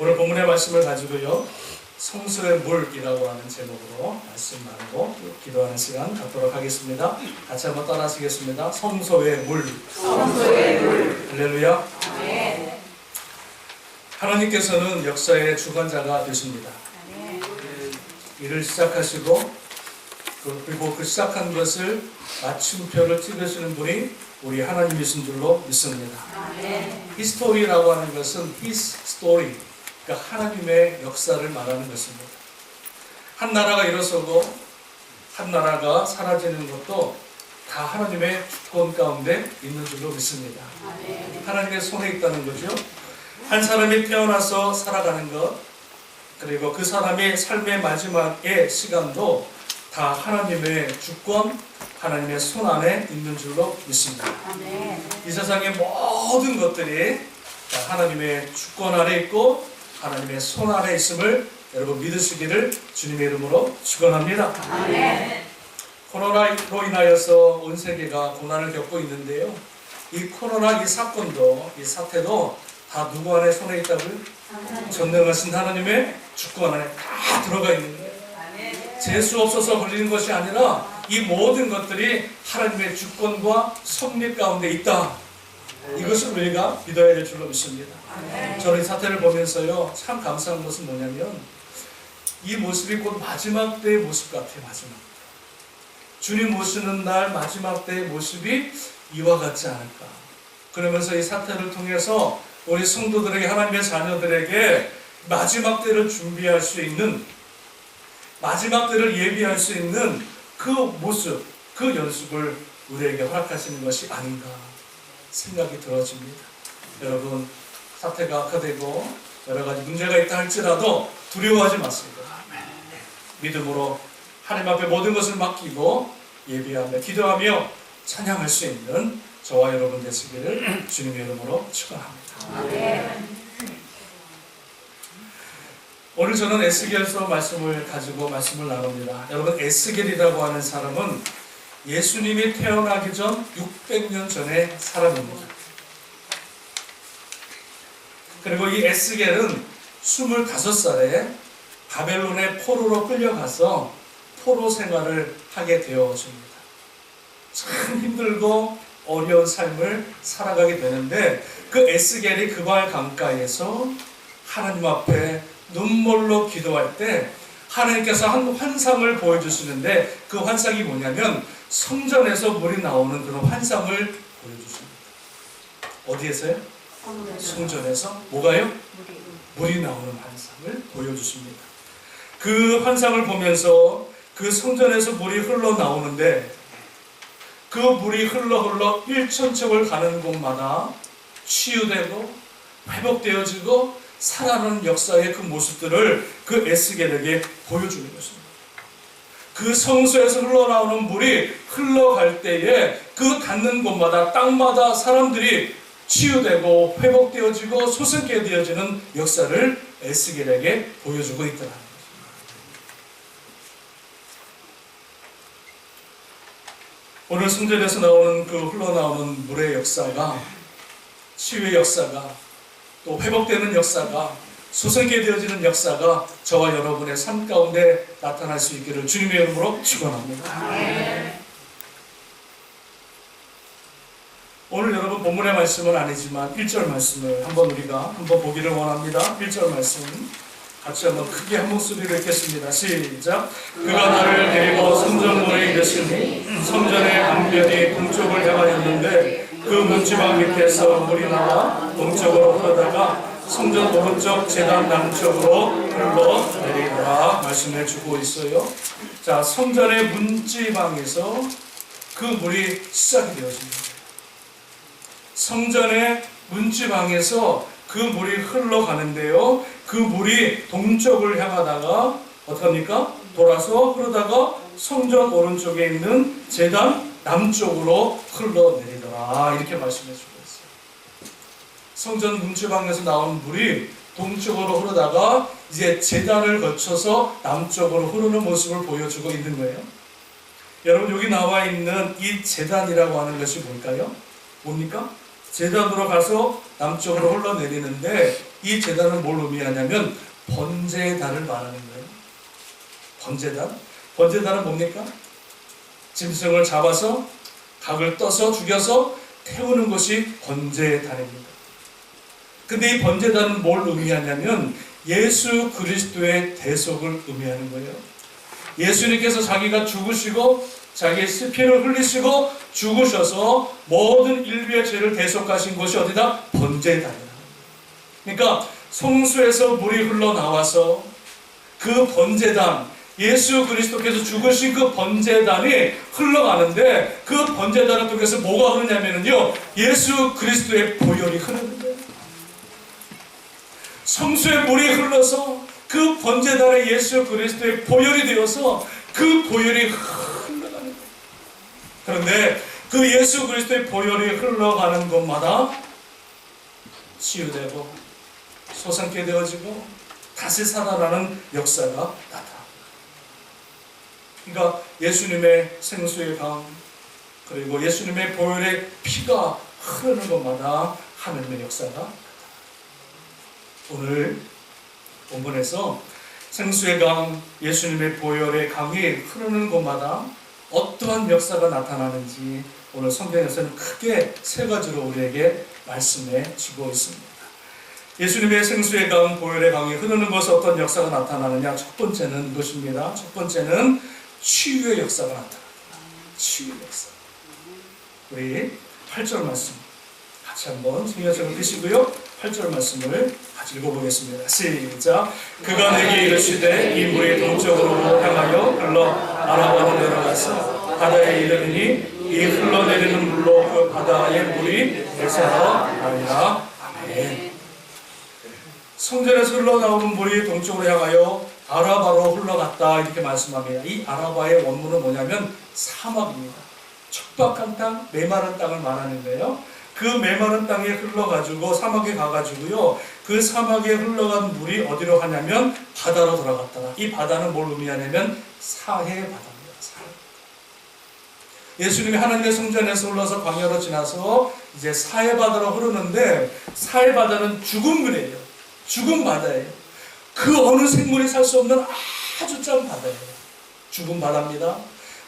오늘 본문의 말씀을 가지고요, 성소의 물이라고 하는 제목으로 말씀 나누고 기도하는 시간 갖도록 하겠습니다. 같이 한번 따라 하시겠습니다. 성소의 물. 성소의 물. 할렐루야. 아멘. 하나님께서는 역사의 주관자가 되십니다. 아멘. 일을 시작하시고 그리고 그 시작한 것을 마침표를 찍으시는 분이 우리 하나님이신 줄로 믿습니다. 아멘. 히스토리라고 하는 것은 His story, 그러니까 하나님의 역사를 말하는 것입니다. 한 나라가 일어서고 한 나라가 사라지는 것도 다 하나님의 주권 가운데 있는 줄로 믿습니다. 아멘. 하나님의 손에 있다는 거죠. 한 사람이 태어나서 살아가는 것, 그리고 그 사람의 삶의 마지막의 시간도 다 하나님의 주권, 하나님의 손 안에 있는 줄로 믿습니다. 아멘. 이 세상의 모든 것들이 다 하나님의 주권 안에 있고 하나님의 손 안에 있음을 여러분 믿으시기를 주님의 이름으로 축원합니다. 아멘. 코로나로 인하여서 온 세계가 고난을 겪고 있는데요, 이 코로나 이 사건도 이 사태도 다 누구 안에 손에 있다고요? 전능하신 하나님의 주권 안에 다 들어가 있는 거예요. 재수 없어서 걸리는 것이 아니라 이 모든 것들이 하나님의 주권과 섭리 가운데 있다. 이것을 우리가 믿어야 될 줄로 믿습니다. 저는 이 사태를 보면서요, 참 감사한 것은 뭐냐면 이 모습이 곧 마지막 때의 모습 같아요. 마지막 때. 주님 오시는 날 마지막 때의 모습이 이와 같지 않을까. 그러면서 이 사태를 통해서 우리 성도들에게, 하나님의 자녀들에게 마지막 때를 준비할 수 있는, 마지막 때를 예비할 수 있는 그 모습, 그 연습을 우리에게 허락하시는 것이 아닌가 생각이 들어집니다. 여러분, 사태가 악화되고 여러 가지 문제가 있다 할지라도 두려워하지 마세요. 믿음으로 하나님 앞에 모든 것을 맡기고 예비하며 기도하며 찬양할 수 있는 저와 여러분 되시기를 주님의 이름으로 축원합니다. 아멘. 오늘 저는 에스겔서 말씀을 가지고 말씀을 나눕니다. 여러분, 에스겔이라고 하는 사람은 예수님이 태어나기 전 600년 전의 사람입니다. 그리고 이 에스겔은 25살에 바벨론의 포로로 끌려가서 포로 생활을 하게 되어집니다. 참 힘들고 어려운 삶을 살아가게 되는데, 그 에스겔이 그발 강가에서 하나님 앞에 눈물로 기도할 때 하나님께서 한 환상을 보여주시는데, 그 환상이 뭐냐면 성전에서 물이 나오는 그런 환상을 보여주십니다. 어디에서요? 성전에서 뭐가요? 물이 나오는 환상을 보여주십니다. 그 환상을 보면서 그 성전에서 물이 흘러나오는데, 그 물이 흘러 일천척을 가는 곳마다 치유되고 회복되어지고 살아나는 역사의 그 모습들을 그 에스겔에게 보여주는 것입니다. 그 성소에서 흘러나오는 물이 흘러갈 때에 그 닿는 곳마다 땅마다 사람들이 치유되고 회복되어지고 소생케 되어지는 역사를 에스겔에게 보여주고 있더라는 것입니다. 오늘 성전에서 나오는 그 흘러나오는 물의 역사가, 치유의 역사가, 또 회복되는 역사가, 소생케 되어지는 역사가 저와 여러분의 삶 가운데 나타날 수 있기를 주님의 이름으로 축원합니다. 오늘 여러분 본문의 말씀은 아니지만 1절 말씀을 우리가 한번 보기를 원합니다. 1절 말씀 같이 한번 크게 한 목소리로 읽겠습니다. 시작. 그가 나를 데리고 성전문에 이르시니 성전의 방면이 동쪽을 향하였는데 그 문지방 밑에서 물이 나와 동쪽으로 흐르다가 성전 오른쪽 제단 남쪽으로 흘러내리더라 말씀해 주고 있어요. 자, 성전의 문지방에서 그 물이 시작이 되어집니다. 성전의 문지방에서 그 물이 흘러가는데요, 그 물이 동쪽을 향하다가 어떡합니까? 돌아서 흐르다가 성전 오른쪽에 있는 제단 남쪽으로 흘러내리더라, 이렇게 말씀해 주고 있어요. 성전 문지방에서 나온 물이 동쪽으로 흐르다가 이제 제단을 거쳐서 남쪽으로 흐르는 모습을 보여주고 있는 거예요. 여러분, 여기 나와 있는 이 제단이라고 하는 것이 뭘까요? 뭡니까? 제단으로 가서 남쪽으로 흘러내리는데 이 제단은 뭘 의미하냐면 번제단을 말하는 거예요. 번제단? 번제단은 뭡니까? 짐승을 잡아서 각을 떠서 죽여서 태우는 것이 번제단입니다. 근데 이 번제단은 뭘 의미하냐면 예수 그리스도의 대속을 의미하는 거예요. 예수님께서 자기가 죽으시고 자기의 피를 흘리시고 죽으셔서 모든 인류의 죄를 대속하신 곳이 어디다? 번제단이다. 그러니까 성소에서 물이 흘러나와서 그 번제단, 예수 그리스도께서 죽으신 그 번제단이 흘러가는데 그 번제단을 통해서 뭐가 흐르냐면요, 예수 그리스도의 보혈이 흐르는 거예요. 성소에 물이 흘러서 그 번제단에 예수 그리스도의 보혈이 되어서 그 보혈이 흘러가는 거예요. 그런데 그 예수 그리스도의 보혈이 흘러가는 곳마다 치유되고 소생케 되어지고 다시 살아나는 역사가 나타납니다. 그러니까 예수님의 생수의 강, 그리고 예수님의 보혈의 피가 흐르는 곳마다 하나님의 역사가 나타납니다. 오늘 본문에서 생수의 강, 예수님의 보혈의 강이 흐르는 곳마다 어떠한 역사가 나타나는지 오늘 성경에서는 크게 세 가지로 우리에게 말씀해 주고 있습니다. 예수님의 생수의 강, 보혈의 강이 흐르는 곳에 어떤 역사가 나타나느냐? 첫 번째는 이것입니다. 첫 번째는 치유의 역사가 나타납니다. 치유의 역사. 우리 8절 말씀 같이 한번 성경책을 펴시고요. 8절 말씀을 같이 읽어보겠습니다. 시작. 그가 내게 이르시되 이 물이 동쪽으로 향하여 흘러 아라바로 내려가서 바다에 이르리니 이 흘러내리는 물로 그 바다의 물이 대사로 나리라. 아멘. 성전에서 흘러나오는 물이 동쪽으로 향하여 아라바로 흘러갔다 이렇게 말씀합니다. 이 아라바의 원문은 뭐냐면 사막입니다. 척박한 땅, 메마른 땅을 말하는데요. 그 메마른 땅에 흘러가지고 사막에 가가지고요, 그 사막에 흘러간 물이 어디로 가냐면 바다로 돌아갔다. 이 바다는 뭘 의미하냐면 사해 바다입니다. 사해. 예수님이 하나님의 성전에서 흘러서 광야로 지나서 이제 사해 바다로 흐르는데, 사해 바다는 죽은 물이에요. 죽은 바다예요. 그 어느 생물이 살 수 없는 아주 짠 바다예요. 죽은 바다입니다.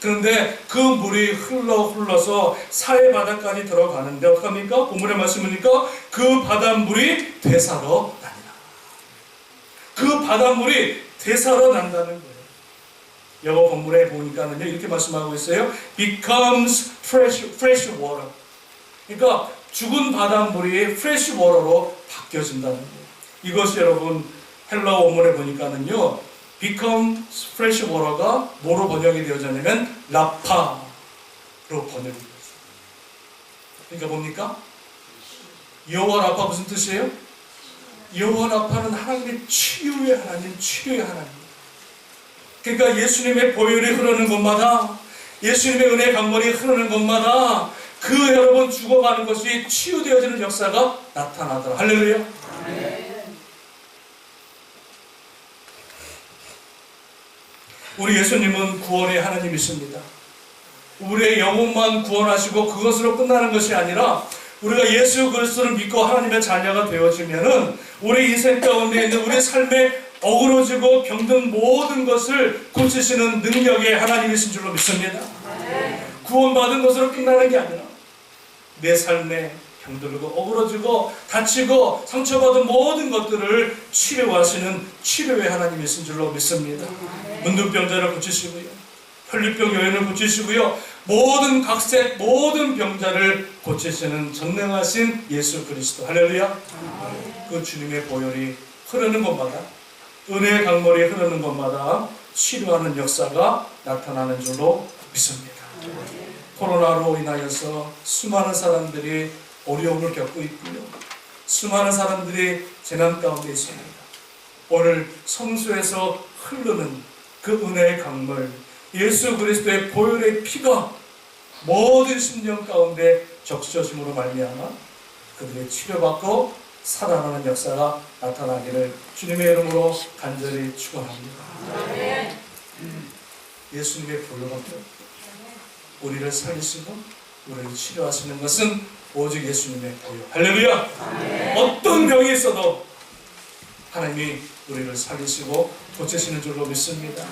그런데 그 물이 흘러서 사해 바다까지 들어가는데 어떡합니까? 본문의 말씀이니까 그 바닷물이 되살아 나니라. 그 바닷물이 되살아 난다는 거예요. 영어 본문에 보니까는요, 이렇게 말씀하고 있어요. becomes fresh water. 그러니까 죽은 바닷물이 fresh water로 바뀌어진다는 거예요. 이것이 여러분 헬라어 원문에 보니까는요, become fresh water가 뭐로 번역이 되어졌냐면 라파로 번역이 되었어요. 그러니까 뭡니까? 여호와 라파 무슨 뜻이에요? 여호와 라파는 하나님의 치유의 하나님, 치료의 하나님. 그러니까 예수님의 보혈이 흐르는 곳마다, 예수님의 은혜의 강물이 흐르는 곳마다 그 여러분 죽어가는 것이 치유되어지는 역사가 나타나더라. 할렐루야. 우리 예수님은 구원의 하나님이십니다. 우리의 영혼만 구원하시고 그것으로 끝나는 것이 아니라 우리가 예수 그리스도를 믿고 하나님의 자녀가 되어지면은 우리 인생 가운데 있는 우리 삶에 어그러지고 병든 모든 것을 고치시는 능력의 하나님이신 줄로 믿습니다. 구원받은 것으로 끝나는 게 아니라 내 삶에 병들고 어그러지고 다치고 상처받은 모든 것들을 치료하시는 치료의 하나님이신 줄로 믿습니다. 문둥병자를 고치시고요, 혈류병 여인을 고치시고요, 모든 각색 모든 병자를 고치시는 전능하신 예수 그리스도. 할렐루야. 그 주님의 보혈이 흐르는 곳마다, 은혜의 강물이 흐르는 곳마다 치료하는 역사가 나타나는 줄로 믿습니다. 코로나로 인하여서 수많은 사람들이 어려움을 겪고 있고요, 수많은 사람들이 재난 가운데 있습니다. 오늘 성소에서 흐르는 그 은혜의 강물, 예수 그리스도의 보혈의 피가 모든 심령 가운데 적셔짐으로 말미암아 그들이 치료받고 살아나는 역사가 나타나기를 주님의 이름으로 간절히 축원합니다. 예수님의 보혈밖에 우리를 살리시고 우리를 치료하시는 것은 오직 예수님의 보혈. 할렐루야. 어떤 병이 있어도 하나님이 우리를 살리시고 고치시는 줄로 믿습니다.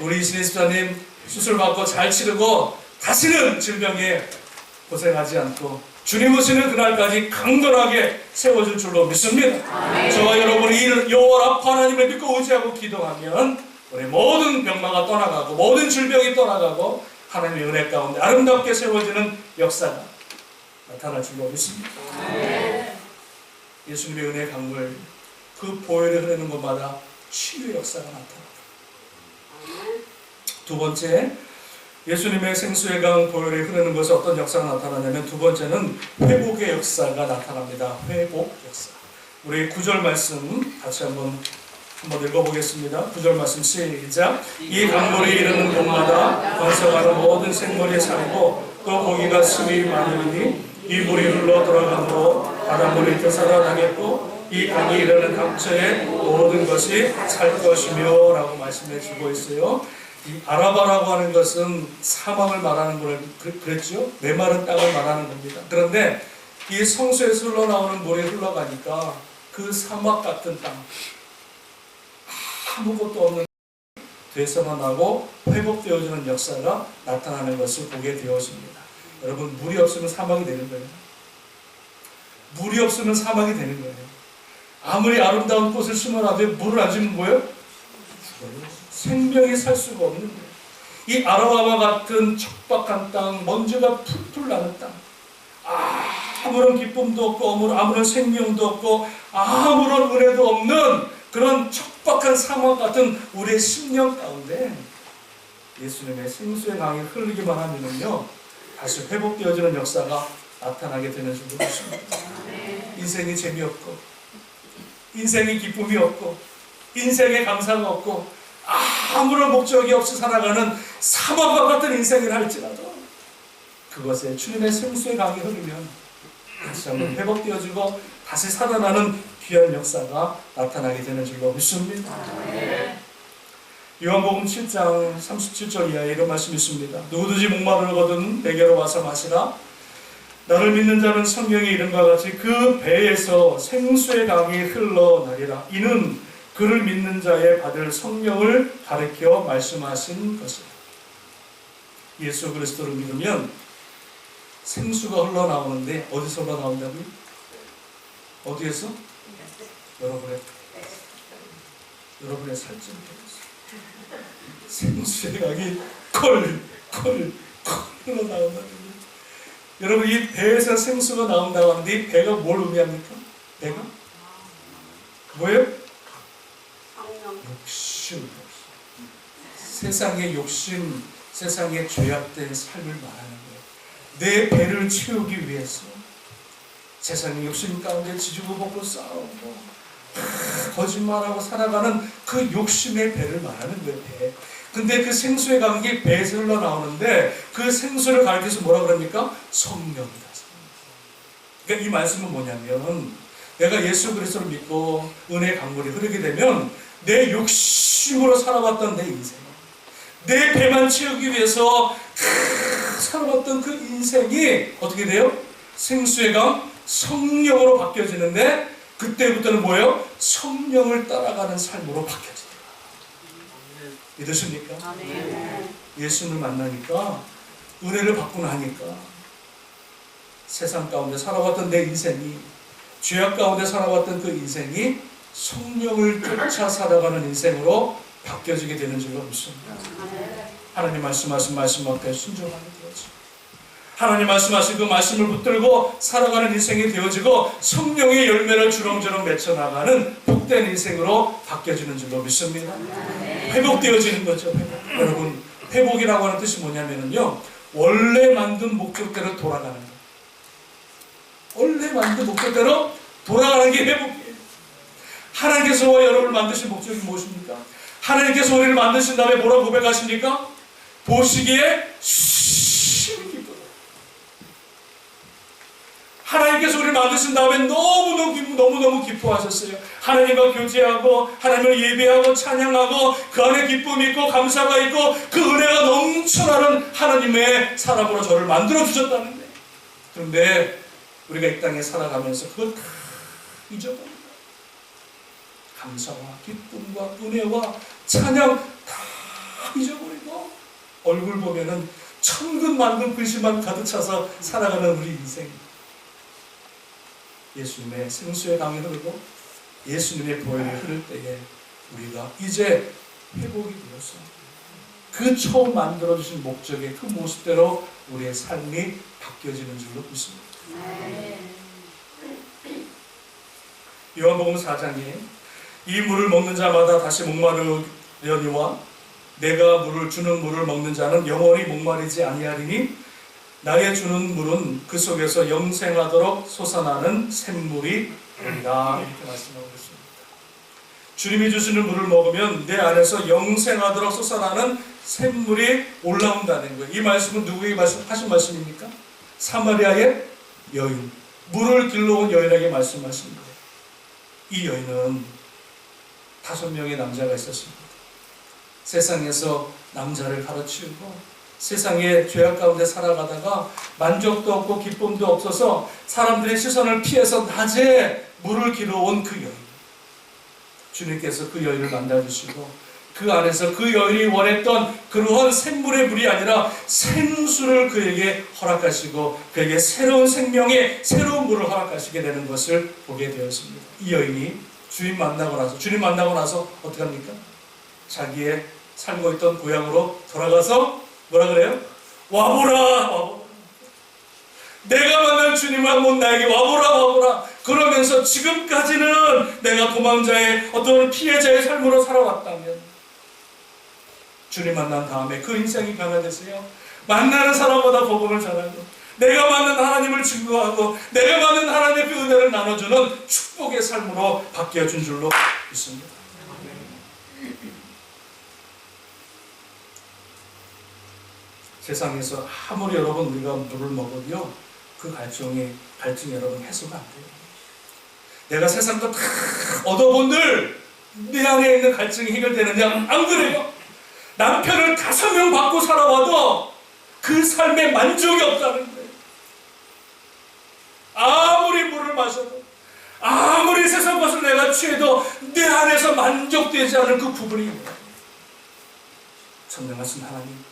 우리 이신혜 집사님 수술받고 잘 치르고 다시는 질병에 고생하지 않고 주님 오시는 그날까지 강건하게 세워줄 줄로 믿습니다. 저와 여러분이 여호와 라파 하나님을 믿고 의지하고 기도하면 우리 모든 병마가 떠나가고 모든 질병이 떠나가고 하나님의 은혜 가운데 아름답게 세워지는 역사가 나타날 줄로 믿습니다. 예수님의 은혜 강물 그 보혈이 흐르는 곳마다 치유의 역사가 나타납니다. 두 번째, 예수님의 생수의 강 보혈이 흐르는 곳에 어떤 역사가 나타나냐면 두 번째는 회복의 역사가 나타납니다. 회복 역사. 우리 9절 말씀 같이 한번 읽어보겠습니다. 9절 말씀 시작. 이 강물이 이르는 곳마다 번성하는 모든 생물이 살고 또 고기가 수이 많으니 이 물이 흘러 돌아가므로 바닷물이 되살아나겠고 이 강이 이르는 각처에 모든 것이 살 것이며 라고 말씀해 주고 있어요. 이 아라바라고 하는 것은 사막을 말하는 걸 그랬죠. 메마른 땅을 말하는 겁니다. 그런데 이 성소에서 흘러나오는 물이 흘러가니까 그 사막 같은 땅 아무것도 없는 되살아나고 회복되어지는 역사가 나타나는 것을 보게 되어집니다. 여러분, 물이 없으면 사막이 되는 거예요. 물이 없으면 사막이 되는 거예요. 아무리 아름다운 꽃을 심어놔도 물을 안 주면 뭐예요? 죽어요. 생명이 살 수가 없는 거예요. 이 아라바와 같은 척박한 땅, 먼지가 풀풀 나는 땅, 아무런 기쁨도 없고 아무런 생명도 없고 아무런 은혜도 없는 그런 척박한 사막 같은 우리의 심령 가운데 예수님의 생수의 강이 흐르기만 하면요 다시 회복되어지는 역사가 나타나게 되는 줄로 믿습니다. 인생이 재미없고 인생이 기쁨이 없고 인생에 감사가 없고 아무런 목적이 없이 살아가는 사막과 같은 인생을 할지라도 그것에 주님의 생수의 강이 흐르면 다시 한번 회복되어지고 다시 살아나는 귀한 역사가 나타나게 되는 줄로 믿습니다. 요한복음 7장 37절 이하에 이런 말씀이 있습니다. 누구든지 목마르거든 내게로 와서 마시라. 나를 믿는 자는 성경에 이른 바와 같이 그 배에서 생수의 강이 흘러나리라. 이는 그를 믿는 자의 받을 성령을 가리켜 말씀하신 것이다. 예수 그리스도를 믿으면 생수가 흘러나오는데 어디서 흘러나온다고요? 어디에서? 여러분의 살찐배에서 생수의 강이 콜 흘러나온다는 거예요. 여러분, 이 배에서 생수가 나온다고 하는데 이 배가 뭘 의미합니까? 배가? 뭐예요? 욕심. 세상의 욕심, 세상의 죄악된 삶을 말하는 거예요. 내 배를 채우기 위해서 세상의 욕심 가운데 지지고 볶고 싸우고 거짓말하고 살아가는 그 욕심의 배를 말하는 거예요. 배. 근데 그 생수의 강이 배에서 흘러나오는데 그 생수를 가리켜서 뭐라 그럽니까? 성령이다. 그러니까 이 말씀은 뭐냐면 내가 예수 그리스도를 믿고 은혜의 강물이 흐르게 되면 내 욕심으로 살아왔던 내 인생, 내 배만 채우기 위해서 살아왔던 그 인생이 어떻게 돼요? 생수의 강, 성령으로 바뀌어지는데 그때부터는 뭐예요? 성령을 따라가는 삶으로 바뀌어져요. 믿으십니까? 예수님을 만나니까 은혜를 받고 나니까 세상 가운데 살아왔던 내 인생이 죄악 가운데 살아왔던 그 인생이 성령을 쫓아 살아가는 인생으로 바뀌어지게 되는 줄로 믿습니다. 하나님 말씀하신 말씀 앞에 순종하게 되어지고 하나님 말씀하신 그 말씀을 붙들고 살아가는 인생이 되어지고 성령의 열매를 주렁주렁 맺혀나가는 복된 인생으로 바뀌어지는 줄로 믿습니다. 회복되어지는 거죠. 회복. 여러분, 회복이라고 하는 뜻이 뭐냐면요 원래 만든 목적대로 돌아가는 거예요. 원래 만든 목적대로 돌아가는 게 회복이에요. 하나님께서 여러분을 만드신 목적이 무엇입니까? 하나님께서 우리를 만드신 다음에 뭐라고 고백하십니까? 보시기에 심히 기쁘다. 하나님께서 우리를 만드신 다음에 너무너무 기뻐하셨어요. 하나님과 교제하고 하나님을 예배하고 찬양하고 그 안에 기쁨이 있고 감사가 있고 그 은혜가 넘쳐나는 하나님의 사람으로 저를 만들어 주셨다는데 그런데 우리가 이 땅에 살아가면서 그걸 다 잊어버립니다. 감사와 기쁨과 은혜와 찬양 다 잊어버리고 얼굴 보면은 천근만근 근심만 가득 차서 살아가는 우리 인생. 예수님의 생수의 강이 흐르고 예수님의 보혈이 흐를 때에 우리가 이제 회복이 되어서 그 처음 만들어주신 목적의 그 모습대로 우리의 삶이 바뀌어지는 줄로 믿습니다. 요한복음 4장에 이 물을 먹는 자마다 다시 목마르려니와 내가 물을 주는 물을 먹는 자는 영원히 목마르지 아니하리니 나의 주는 물은 그 속에서 영생하도록 솟아나는 샘물이 되리라. 이렇게 말씀하고 있습니다. 주님이 주시는 물을 먹으면 내 안에서 영생하도록 솟아나는 샘물이 올라온다는 거예요. 이 말씀은 누구에게 하신 말씀입니까? 사마리아의 여인, 물을 길러온 여인에게 말씀하신 거예요. 이 여인은 5명의 남자가 있었습니다. 세상에서 남자를 가로치우고 세상의 죄악 가운데 살아가다가 만족도 없고 기쁨도 없어서 사람들의 시선을 피해서 낮에 물을 길어온 그 여인. 주님께서 그 여인을 만나주시고 그 안에서 그 여인이 원했던 그러한 샘물의 물이 아니라 생수를 그에게 허락하시고 그에게 새로운 생명의 새로운 물을 허락하시게 되는 것을 보게 되었습니다. 이 여인이 주님 만나고 나서 어떻게 합니까? 자기의 살고 있던 고향으로 돌아가서 뭐라 그래요? 와보라. 내가 만난 주님을 한번 나에게 와보라. 그러면서 지금까지는 내가 도망자의 어떤 피해자의 삶으로 살아왔다면 주님 만난 다음에 그 인생이 변화되세요. 만나는 사람보다 복음을 전하고 내가 만난 하나님을 증거하고 내가 만난 하나님의 그 은혜를 나눠주는 축복의 삶으로 바뀌어준 줄로 믿습니다. 세상에서 아무리 여러분 우리가 물을 먹어도요 그 갈증이 여러분 해소가 안 돼요. 내가 세상도 다 얻어본들 내 안에 있는 갈증이 해결되느냐? 안 그래요. 남편을 5명 받고 살아와도 그 삶에 만족이 없다는 거예요. 아무리 물을 마셔도 아무리 세상 것을 내가 취해도 내 안에서 만족되지 않은 그 부분이 있는 전능하신 하나님,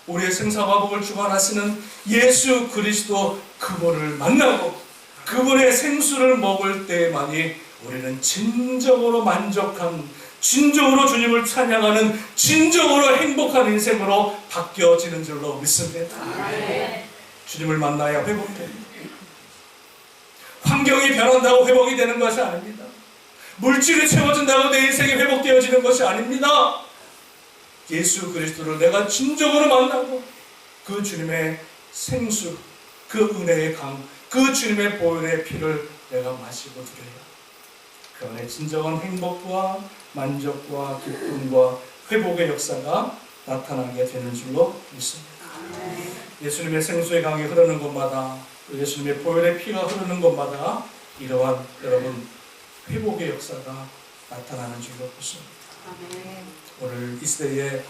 우리의 생사화복을 주관하시는 예수 그리스도 그분을 만나고 그분의 생수를 먹을 때만이 우리는 진정으로 만족한, 진정으로 주님을 찬양하는, 진정으로 행복한 인생으로 바뀌어지는 줄로 믿습니다. 주님을 만나야 회복됩니다. 환경이 변한다고 회복이 되는 것이 아닙니다. 물질이 채워진다고 내 인생이 회복되어지는 것이 아닙니다. 예수 그리스도를 내가 진정으로 만나고 그 주님의 생수, 그 은혜의 강, 그 주님의 보혈의 피를 내가 마시고 드려야 그 안에 진정한 행복과 만족과 기쁨과 회복의 역사가 나타나게 되는 줄로 믿습니다. 예수님의 생수의 강이 흐르는 곳마다, 예수님의 보혈의 피가 흐르는 곳마다 이러한 여러분 회복의 역사가 나타나는 줄로 믿습니다. 오늘 이 시대에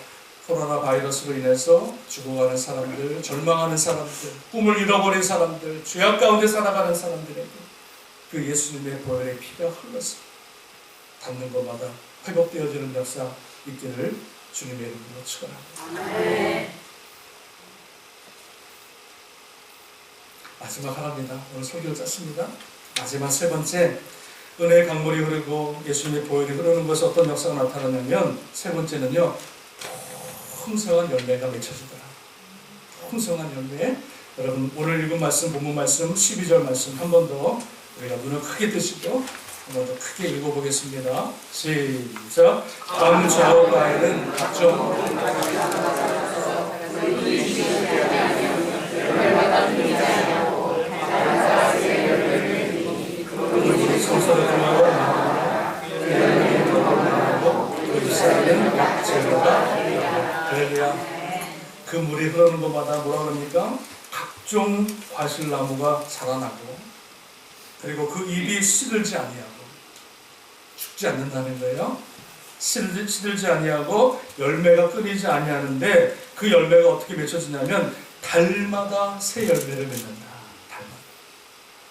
코로나 바이러스로 인해서 죽어가는 사람들, 절망하는 사람들, 꿈을 잃어버린 사람들, 죄악 가운데 살아가는 사람들에게 그 예수님의 보혈의 피가 흘러서 닿는 것마다 회복되어지는 역사 있기를 주님의 이름으로 축원합니다. 마지막 하나입니다. 오늘 설교를 짰습니다. 마지막 세 번째, 은혜의 강물이 흐르고 예수님의 보혈이 흐르는 것에 어떤 역사가 나타나냐면, 세 번째는요, 풍성한 열매가 맺혀지더라. 풍성한 열매. 여러분 오늘 읽은 말씀, 본문 말씀 12절 말씀 한 번 더 우리가 눈을 크게 뜨시고 한 번 더 크게 읽어보겠습니다. 시작. 다음 저가에는 각종 성서를 통하고 그 이스라엘은 약재로가 할렐루야. 그 물이 흐르는 곳마다 뭐라 그럽니까? 각종 과실나무가 자라나고, 그리고 그 잎이 시들지 아니하고, 죽지 않는다는 거예요. 시들지 아니하고 열매가 끊이지 아니하는데, 그 열매가 어떻게 맺혀지냐면 달마다 새 열매를 맺는다. 달마다.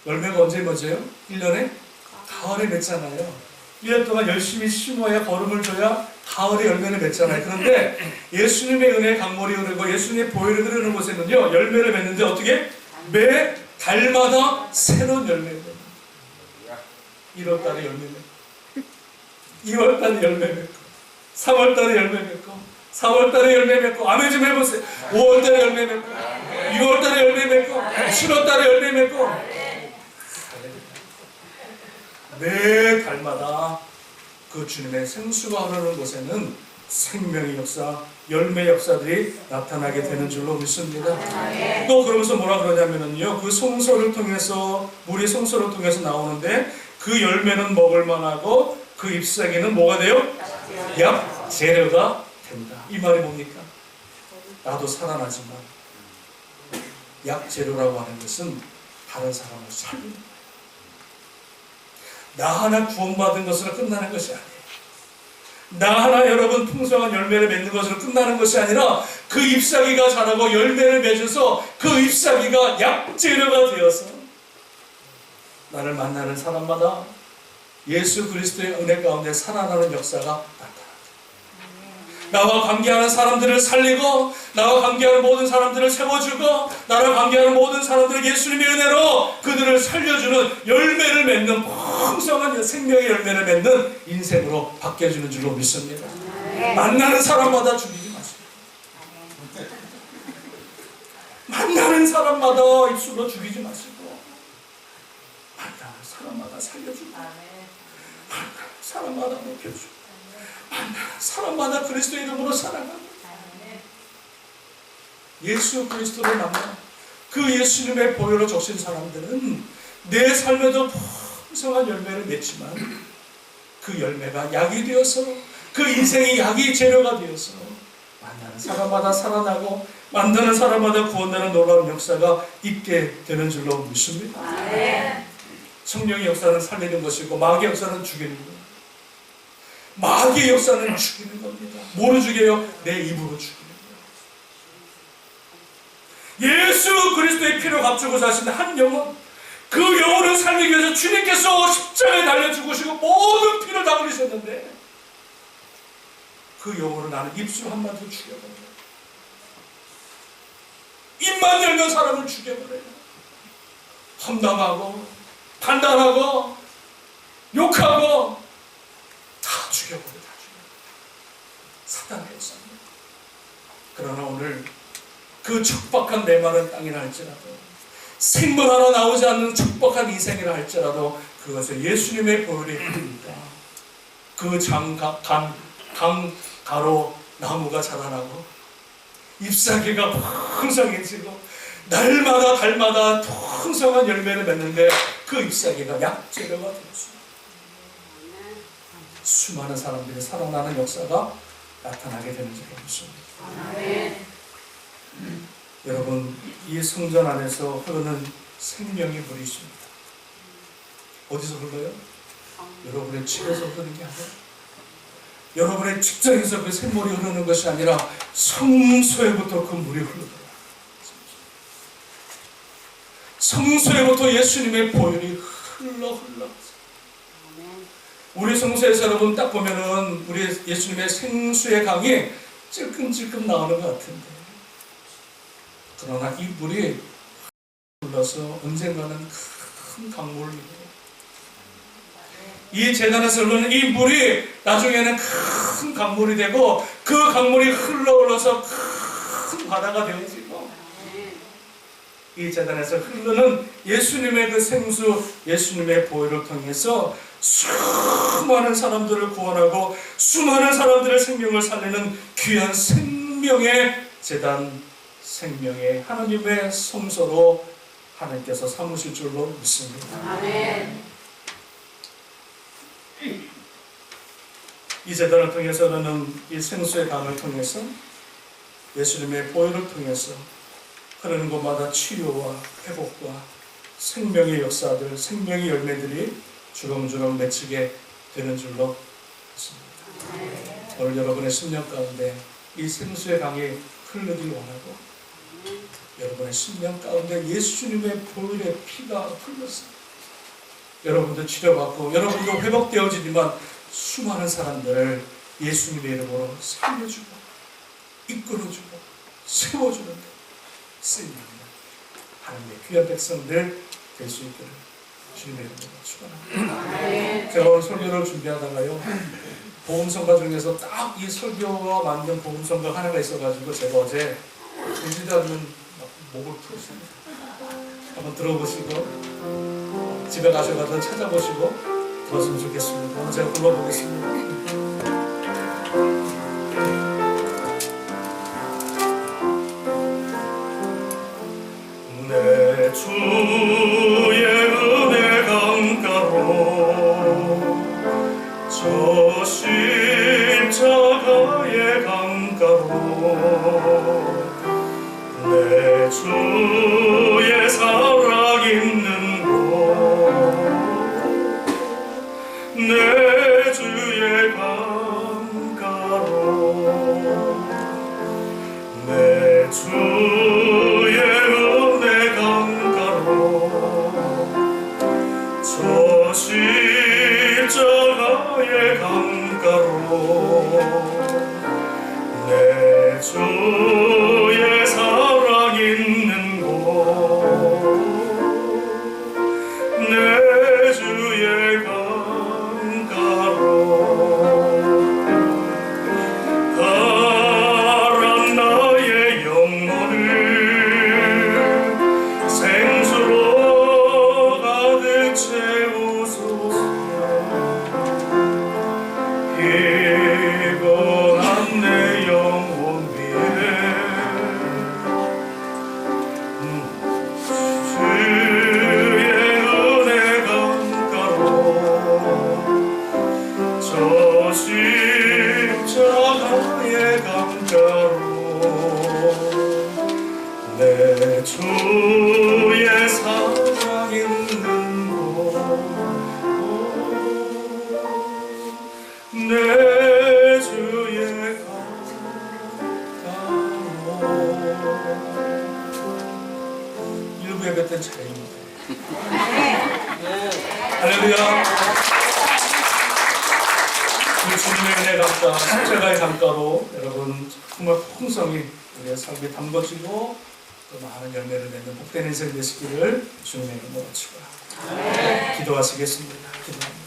열매가 언제 맺어요? 1년에? 가을에 맺잖아요. 1년 동안 열심히 심어야 거름을 줘야 가을에 열매를 맺잖아요. 그런데 예수님의 은혜의 강물이 흐르고 예수님의 보혈이 흐르는 곳에는요, 열매를 맺는데 어떻게? 매 달마다 새로운 열매를 맺는 거예요. 1월달에 열매 맺고 2월달에 열매 맺고 3월달에 열매 맺고 4월달에 열매 맺고, 아멘 좀 해보세요. 5월달에 열매 맺고 6월달에 열매 맺고 7월달에 열매 맺고, 매 달마다 그 주님의 생수가 흐르는 곳에는 생명의 역사, 열매 역사들이 나타나게 되는 줄로 믿습니다. 또 그러면서 뭐라 그러냐면요, 그 송소를 통해서, 물이 송소를 통해서 나오는데 그 열매는 먹을 만하고 그 잎사귀는 뭐가 돼요? 약재료가 된다. 이 말이 뭡니까? 나도 살아나지만 약재료라고 하는 것은 다른 사람을 살리는 거예요. 나 하나 구원받은 것으로 끝나는 것이 아니에요. 나 하나 여러분 풍성한 열매를 맺는 것으로 끝나는 것이 아니라 그 잎사귀가 자라고 열매를 맺어서 그 잎사귀가 약재료가 되어서 나를 만나는 사람마다 예수 그리스도의 은혜 가운데 살아나는 역사가 나타납니다. 나와 관계하는 사람들을 살리고, 나와 관계하는 모든 사람들을 세워주고, 나와 관계하는 모든 사람들을 예수님의 은혜로 그들을 살려주는 열매를 맺는 풍성한 생명의 열매를 맺는 인생으로 바뀌어주는 줄로 믿습니다. 만나는 사람마다 죽이지 마시고, 만나는 사람마다 입술로 죽이지 마시고, 만나는 사람마다 살려주고, 만나는 사람마다 높여주고, 사람마다 그리스도 이름으로 살아가고, 예수 그리스도를 만나 그 예수님의 보혈로 적신 사람들은 내 삶에도 풍성한 열매를 맺지만 그 열매가 약이 되어서, 그 인생이 약이 재료가 되어서 만나는 사람마다 살아나고 만나는 사람마다 구원되는 놀라운 역사가 있게 되는 줄로 믿습니다. 성령의 역사는 살리는 것이고 마귀의 역사는 죽이는 거예요. 마귀의 역사는 죽이는 겁니다. 뭐로 죽여요? 내 입으로 죽이는 거예요. 예수 그리스도의 피로 값주고 사신 한 영혼, 그 영혼을 살리기 위해서 주님께서 십자가에 달려 죽으시고 모든 피를 다 흘리셨는데 그 영혼을 나는 입술 한마디로 죽여버려요. 입만 열면 사람을 죽여버려요. 험담하고 판단하고 욕하고 다 죽여버려, 다 죽여버려. 사단의 역사입니다. 그러나 오늘 그 척박한 메마른 땅이라 할지라도, 생물 하나 나오지 않는 척박한 인생이라 할지라도 그것에 예수님의 보혈이 흐르니까 그 강가로 나무가 자라나고 잎사귀가 풍성해지고 날마다 달마다 풍성한 열매를 맺는데 그 잎사귀가 약재료가 되었습니다. 수많은 사람들이 살아나는 역사가 나타나게 되는 줄로 믿습니다. 여러분, 이 성전 안에서 흐르는 생명의 물이 있습니다. 어디서 흘러요? 여러분의 집에서 흐르는 게 아니라, 여러분의 직장에서 그 샘물이 흐르는 것이 아니라 성소에부터 그 물이 흐르더라. 성소에부터 예수님의 보혈이 흘러 우리 성소에서 여러분 딱 보면은 우리 예수님의 생수의 강이 찔끔찔끔 나오는 것 같은데, 그러나 이 물이 흘러서 언젠가는 큰 강물로, 이 제단에서 흐르는 이 물이 나중에는 큰 강물이 되고 그 강물이 흘러서 큰 바다가 되어지고, 이 제단에서 흐르는 예수님의 그 생수, 예수님의 보혈을 통해서 수많은 사람들을 구원하고 수많은 사람들의 생명을 살리는 귀한 생명의 제단, 생명의 하나님의 성소로 하나님께서 삼으실 줄로 믿습니다. 아멘. 이 제단을 통해서는 이 생수의 강을 통해서 예수님의 보혈을 통해서 흐르는 곳마다 치료와 회복과 생명의 역사들, 생명의 열매들이 주렁주렁 맺히게 되는 줄로 믿습니다. 오늘 여러분의 10년 가운데 이 생수의 강이 흐르길 원하고, 여러분의 10년 가운데 예수님의 보혈의 피가 흘러서 여러분도 치료받고 여러분도 회복되어지지만 수많은 사람들을 예수님의 이름으로 살려주고 이끌어주고 세워주는 데 쓰임입니다. 하나님의 귀한 백성들 될 수 있기를 주님의 이름으로 축원합니다. 제가 오늘 설교를 준비하다가요, 복음성가 중에서 딱 이 설교가 만든 복음성가 하나가 있어가지고 제가 어제 들리다는 목을 풀었습니다. 한번 들어보시고 집에 가셔가지고 찾아보시고 들었으면 좋겠습니다. 한번 제가 불러보겠습니다. 내 주의 은혜 강가로 저 십자가의 강가로 내 주의 사랑 있는 곳 내 주의 강가로 내 주의 은혜 강가로 저 십자가의 강가로 내 주의 사랑 있는 곳 내 주의 강가로 가란 나의 영혼을 생수로 가득 채우소서 피곤한 내 영혼 위에 주의 은혜 강가로 저 십자가의 강가로 내 주의 사랑 있는 곳 내 주의 강가로. 일부 예배 때 차례입니다. 할렐루야. 우리 주님의 은혜 강가, 십자가의 강가로 여러분 정말 풍성히 우리의 삶에 담궈지고 또 많은 열매를 맺는 복된 인생 되시기를 주님의 이름으로 축원합니다. 기도하시겠습니다. 기도합니다.